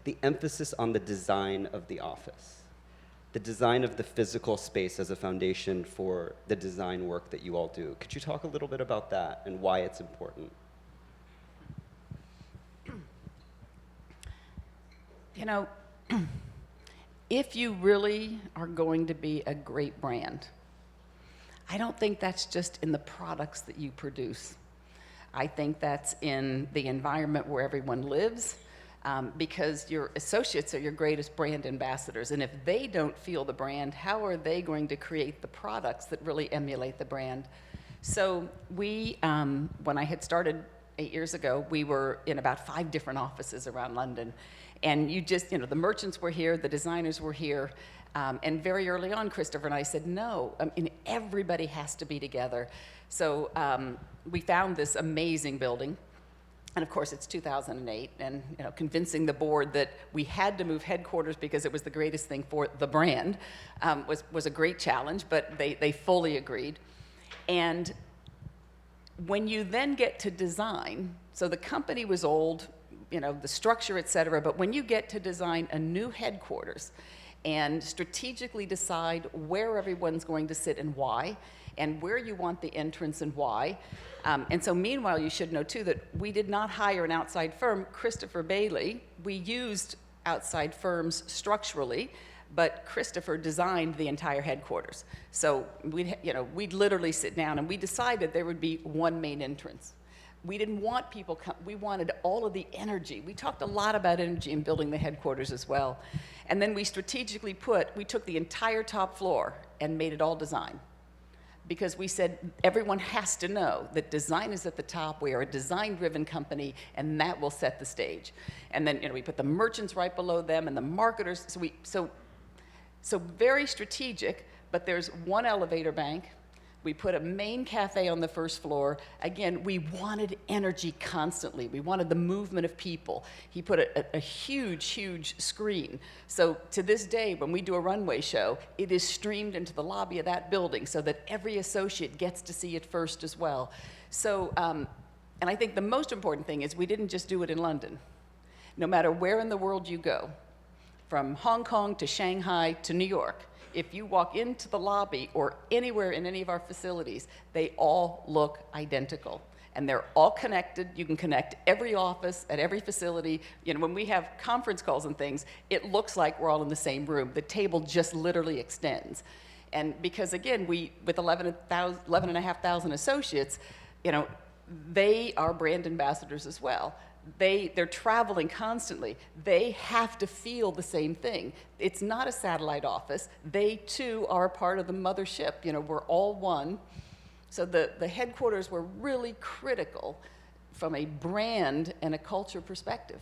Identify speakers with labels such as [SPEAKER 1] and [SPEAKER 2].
[SPEAKER 1] the emphasis on the design of the office, the design of the physical space as a foundation for the design work that you all do. Could you talk a little bit about that and why it's important?
[SPEAKER 2] You know, if you really are going to be a great brand, I don't think that's just in the products that you produce. I think that's in the environment where everyone lives, because your associates are your greatest brand ambassadors. And if they don't feel the brand, how are they going to create the products that really emulate the brand? So we, when I had started 8 years ago, we were in about 5 different offices around London. And the merchants were here, the designers were here, and very early on, Christopher and I said, no, everybody has to be together. So we found this amazing building, and of course it's 2008, and convincing the board that we had to move headquarters because it was the greatest thing for the brand was a great challenge, but they fully agreed. And when you then get to design, so the company was old, the structure, et cetera, but when you get to design a new headquarters and strategically decide where everyone's going to sit and why, and where you want the entrance and why. And so meanwhile, you should know too that we did not hire an outside firm, Christopher Bailey. We used outside firms structurally, but Christopher designed the entire headquarters. So we'd literally sit down and we decided there would be one main entrance. We didn't want people we wanted all of the energy. We talked a lot about energy in building the headquarters as well. And then we strategically we took the entire top floor and made it all design. Because we said everyone has to know that design is at the top. We are a design-driven company, and that will set the stage. And then we put the merchants right below them and the marketers. So very strategic, but there's one elevator bank. We put a main cafe on the first floor. Again, we wanted energy constantly. We wanted the movement of people. He put a huge, huge screen. So to this day, when we do a runway show, it is streamed into the lobby of that building so that every associate gets to see it first as well. So, and I think the most important thing is we didn't just do it in London. No matter where in the world you go, from Hong Kong to Shanghai to New York, if you walk into the lobby or anywhere in any of our facilities, they all look identical. And they're all connected. You can connect every office at every facility. When we have conference calls and things, it looks like we're all in the same room. The table just literally extends. And because, again, with 11,500 associates, they are brand ambassadors as well. They're traveling constantly. They have to feel the same thing. It's not a satellite office. They, too, are a part of the mothership. We're all one. So the headquarters were really critical from a brand and a culture perspective.